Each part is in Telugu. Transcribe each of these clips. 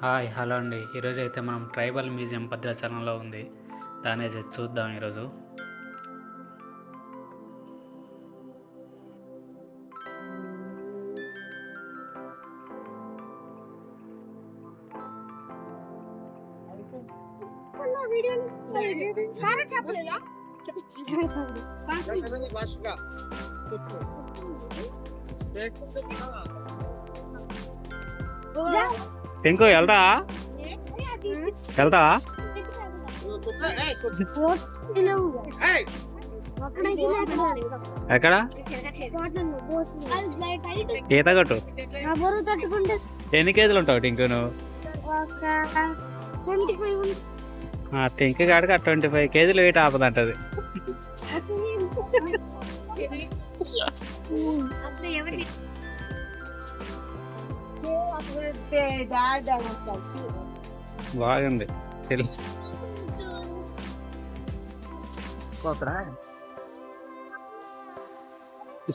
హాయ్ హలో అండి. ఈరోజు అయితే మనం ట్రైబల్ మ్యూజియం భద్రాచలంలో ఉంది. దాన్ని అయితే చూద్దాం ఈరోజు. పింకు వెళ్తా వెళ్తా ఎక్కడ ఈత కొట్టు. ఎన్ని కేజీలు ఉంటావు టింకు నువ్వు? టింకు కాడికి 25 కేజీలు వెయిట్ ఆపదంటది. బాగుంది.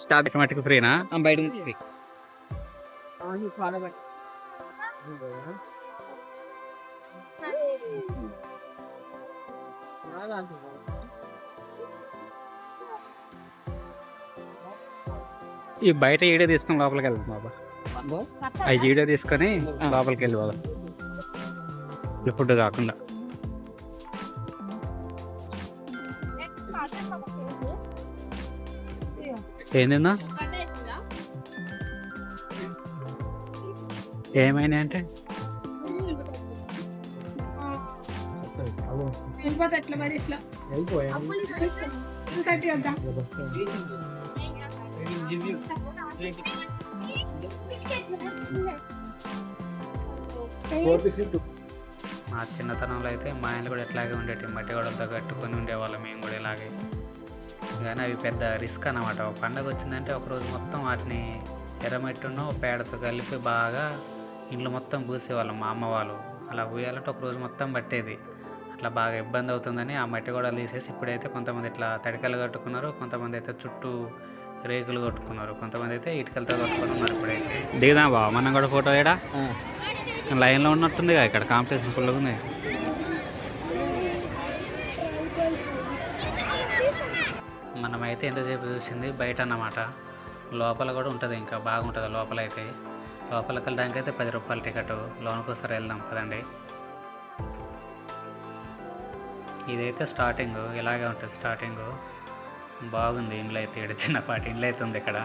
స్టాప్ మటుకు ఫ్రీనా? బయట ఫ్రీ. ఈ బయట ఈడే తీసుకొని లోపలికి వెళ్దాం బాబా. అవి ఈడే తీసుకొని లోపలికి వెళ్ళి బాబా, ఫుడ్ కాకుండా. ఏందిన్నా ఏమైనా అంటే మా చిన్నతనంలో అయితే మా ఆయన కూడా ఇట్లాగే ఉండేటి, మట్టి గోడలతో కట్టుకొని ఉండేవాళ్ళం మేము కూడా ఇలాగే. కానీ అవి పెద్ద రిస్క్ అన్నమాట. ఒక పండగ వచ్చిందంటే ఒకరోజు మొత్తం వాటిని ఎర్రమట్టును పేడతో కలిపి బాగా ఇంట్లో మొత్తం పూసేవాళ్ళం మా అమ్మ వాళ్ళు. అలా పూయాలంటే ఒకరోజు మొత్తం పట్టేది. అట్లా బాగా ఇబ్బంది అవుతుందని ఆ మట్టి గోడలు తీసేసి ఇప్పుడైతే కొంతమంది ఇట్లా తడికలు కట్టుకున్నారు, కొంతమంది అయితే చుట్టూ రేకులు కొట్టుకున్నారు, కొంతమంది అయితే ఇటుకలతో కట్టుకుని ఉన్నారు. ఇప్పుడైతే దిగుదాం బావ, మనం కూడా ఫోటో ఏడా లైన్లో ఉన్నట్టుందిగా. ఇక్కడ కాంపిటీషన్ ఫుల్గా ఉంది. మనమైతే ఎంతసేపు చూసింది బయట అన్నమాట. లోపల కూడా ఉంటుంది, ఇంకా బాగుంటుంది లోపల అయితే. లోపలికి వెళ్ళడానికి అయితే 10 రూపాయల టికెట్. లోనికి వస్తారు, వెళ్దాం కదండి. ఇదైతే స్టార్టింగ్ ఇలాగే ఉంటుంది. స్టార్టింగ్ బాగుంది. ఇండ్లు అయితే ఇక్కడ చిన్నపాటి ఇండ్లు అయితే ఉంది ఇక్కడ.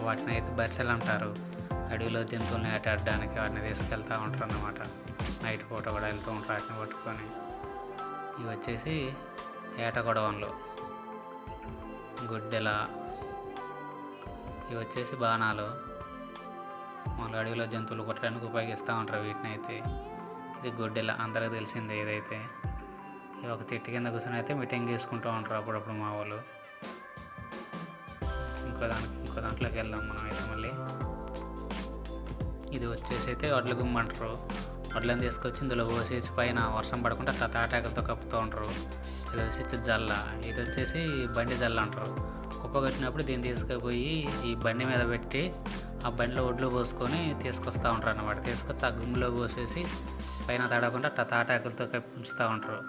వాటిని అయితే బర్సెలు అంటారు. అడవిలో జంతువుల్ని వేటాడడానికి వాటిని తీసుకెళ్తూ ఉంటారు అన్నమాట. నైట్ పూట కూడా వెళ్తూ ఉంటారు వాటిని పట్టుకొని. ఇవి వచ్చేసి ఏట గొడవన్లు, గుడ్డెల. ఇవి వచ్చేసి బాణాలు. మామూలుగా అడవిలో జంతువులు కొట్టడానికి ఉపయోగిస్తూ ఉంటారు వీటిని అయితే. ఇది గుడ్డెల, అందరికీ తెలిసిందే ఇదైతే. ఇవి ఒక చెట్టు కింద కూర్చొని అయితే మీటింగ్ చేసుకుంటూ ఉంటారు అప్పుడప్పుడు మా వాళ్ళు. ఇంకో దాంట్లోకి వెళ్దాం మనం అయితే మళ్ళీ. ఇది వచ్చేసి అయితే వడ్ల గుమ్మ అంటారు. వడ్లను తీసుకొచ్చి ఇందులో పోసేసి పైన వర్షం పడకుండా అట్లా తాటాకులతో కప్పుతూ ఉంటారు. ఇది వచ్చేసి జల్ల. ఇది వచ్చేసి బండి జల్ల అంటారు. కుప్ప కట్టినప్పుడు దీన్ని తీసుకుపోయి ఈ బండి మీద పెట్టి ఆ బండిలో ఒడ్లు పోసుకొని తీసుకొస్తూ ఉంటారు అన్నమాట. తీసుకొచ్చి ఆ గుమ్మిలో పోసేసి పైన తడకుండా అట్లా తాటాకులతో కప్పి ఉంచుతూ ఉంటారు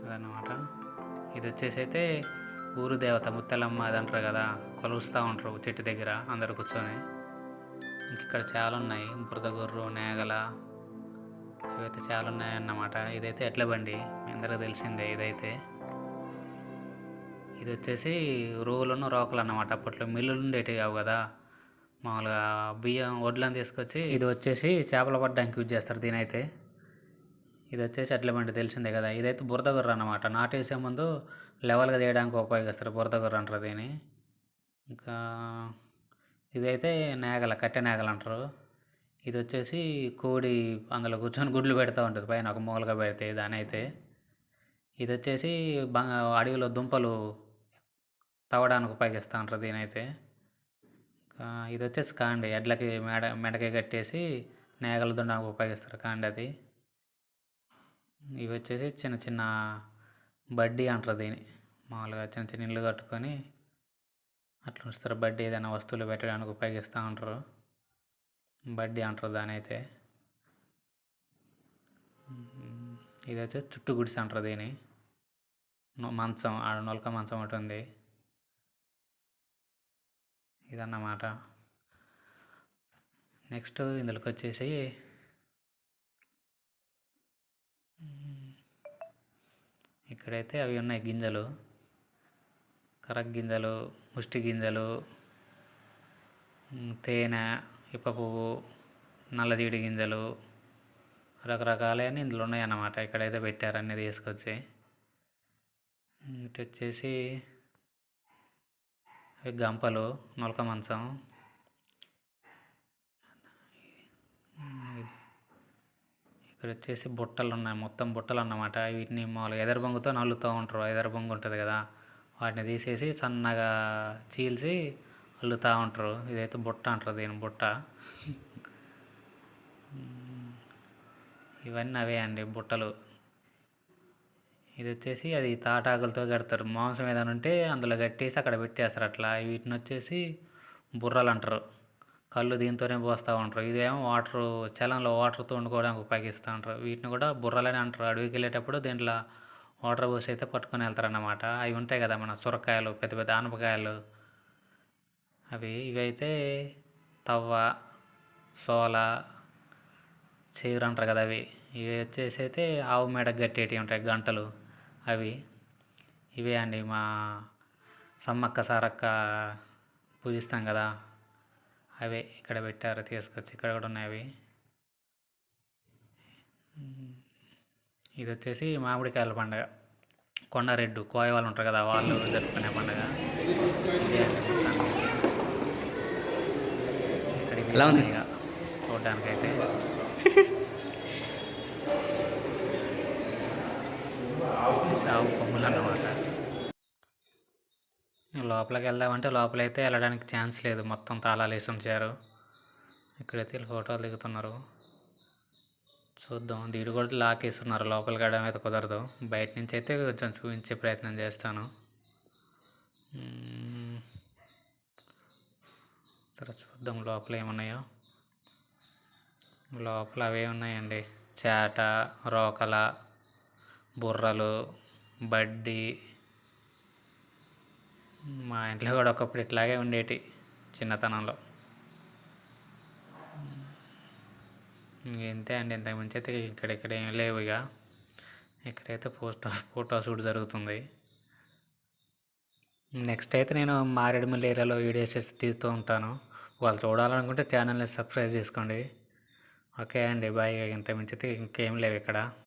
అదన్నమాట. ఇది వచ్చేసి అయితే ఊరు దేవత ముత్తెలమ్మ అది అంటారు కదా, కొలుస్తూ ఉంటారు చెట్టు దగ్గర అందరు కూర్చొని. ఇంక ఇక్కడ చాలా ఉన్నాయి, బురదగొర్రు, నేగల, ఇవైతే చాలా ఉన్నాయన్నమాట. ఇదైతే ఎడ్ల బండి, మీ అందరికీ తెలిసిందే ఇదైతే. ఇది వచ్చేసి రోలును రోకలు అన్నమాట. అప్పట్లో మిల్లులు ఉండేటివి కావు కదా, మామూలుగా బియ్యం వడ్లను తీసుకొచ్చి ఇది వచ్చేసి చేపలు పట్టడానికి యూజ్ చేస్తారు దీనైతే. ఇది వచ్చేసి ఎడ్ల బండి తెలిసిందే కదా. ఇదైతే బురద గొర్ర అన్నమాట. నాటేసే ముందు లెవెల్గా చేయడానికి ఉపయోగిస్తారు, బురద గొర్ర అంటారు దీన్ని. ఇంకా ఇదైతే నేగల, కట్టె నేగలు అంటారు. ఇది వచ్చేసి కోడి అందులో కూర్చొని గుడ్లు పెడతా ఉంటుంది పైన ఒక మూలగా పెడితే దాని అయితే. ఇది వచ్చేసి అడవిలో దుంపలు తవ్వడానికి ఉపయోగిస్తూ ఉంటారు దీనైతే. ఇది వచ్చేసి కాండి, ఎడ్లకి మెడకి కట్టేసి నేగలు దున్నడానికి ఉపయోగిస్తారు కాండి అది. ఇవి వచ్చేసి చిన్న చిన్న బడ్డీ అంటారు దీన్ని. మామూలుగా చిన్న చిన్న ఇల్లు కట్టుకొని అట్లా ఉంచుతారు. బడ్డీ ఏదైనా వస్తువులు పెట్టడానికి ఉపయోగిస్తూ ఉంటారు, బడ్డీ అంటారు దాని అయితే. ఇది వచ్చేసి చుట్టూ గుడిసె అంటారు దీన్ని. మంచం, ఆడ నొలక మంచం ఒకటి ఉంది, ఇదన్నమాట. నెక్స్ట్ ఇందులోకి వచ్చేసి ఇక్కడైతే అవి ఉన్నాయి గింజలు, కరక్ గింజలు, ముష్టి గింజలు, తేనె, ఇప్ప పువ్వు, నల్లజీడి గింజలు, రకరకాలైన ఇందులో ఉన్నాయన్నమాట. ఇక్కడైతే పెట్టారు అన్నీ తీసుకొచ్చి. ఇటు వచ్చేసి అవి గంపలు, నొలక మంచం. ఇక్కడ వచ్చేసి బుట్టలు ఉన్నాయి, మొత్తం బుట్టలు అన్నమాట. వీటిని మామూలుగా ఎదర బొంగుతో నల్లుతూ ఉంటారు. ఎదర బొంగు ఉంటుంది కదా, వాటిని తీసేసి సన్నగా చీల్చి అల్లుతూ ఉంటారు. ఇదైతే బుట్ట అంటారు దీని, బుట్ట. ఇవన్నీ అవే అండి బుట్టలు. ఇది వచ్చేసి అది తాటాకులతో కడతారు. మాంసం ఏదైనా ఉంటే అందులో కట్టేసి అక్కడ పెట్టేస్తారు అట్లా. వీటిని వచ్చేసి బుర్రలు అంటారు. కళ్ళు దీంతోనే పోస్తూ ఉంటారు. ఇదేమో వాటర్, చలంలో వాటర్తో వండుకోవడానికి ఉపయోగిస్తూ ఉంటారు. వీటిని కూడా బుర్రలని అంటారు. అడవికి వెళ్ళేటప్పుడు దీంట్లో వాటర్ పోసి అయితే పట్టుకొని వెళ్తారన్నమాట. అవి ఉంటాయి కదా మన సొరకాయలు, పెద్ద పెద్ద ఆనపకాయలు, ఇవి అయితే తవ్వ, సోల, చీర అంటారు కదా అవి. ఇవి వచ్చేసి అయితే ఆవు మెడకు కట్టేటివి ఉంటాయి గంటలు, అవి. ఇవే అండి మా సమ్మక్క సారక్క పూజిస్తాం కదా, అవే ఇక్కడ పెట్టారు తీసుకొచ్చి. ఇక్కడ కూడా ఉన్నాయి అవి. ఇది వచ్చేసి మామిడికాయల పండుగ. కొండారెడ్డు కోయ వాళ్ళు ఉంటారు కదా, వాళ్ళు జరుపుకునే పండుగ. ఎలా ఉంది ఇక చూడడానికైతే. ఆవు కొమ్ములు అన్నమాట. లోపలికి వెళ్దామంటే లోపలైతే వెళ్ళడానికి ఛాన్స్ లేదు, మొత్తం తాళాలు వేసి ఉంచారు. ఇక్కడైతే ఫోటోలు దిగుతున్నారు. చూద్దాం, దీడు కూడా లాక్ వేస్తున్నారు, లోపలికి వెళ్ళడం అయితే కుదరదు. బయట నుంచి అయితే కొంచెం చూపించే ప్రయత్నం చేస్తాను. సరే చూద్దాం లోపల ఏమున్నాయో. లోపల అవే ఉన్నాయండి, చేట, రోకల, బుర్రలు, బడ్డీ. మా ఇంట్లో కూడా ఒకప్పుడు ఇట్లాగే ఉండేటి చిన్నతనంలో. ఇంతే అండి, ఇంతకుమించి అయితే ఇక్కడ ఏం లేవు. ఇక ఇక్కడైతే ఫోటో షూట్ జరుగుతుంది. నెక్స్ట్ అయితే నేను మారేడుమల్లి ఏరియాలో వీడియోస్ చేసి తీస్తూ ఉంటాను. వాళ్ళు చూడాలనుకుంటే ఛానల్ని సబ్స్క్రైబ్ చేసుకోండి. ఓకే అండి, బాయ్. ఇంతకుమించి అయితే ఇంకేం లేవు ఇక్కడ.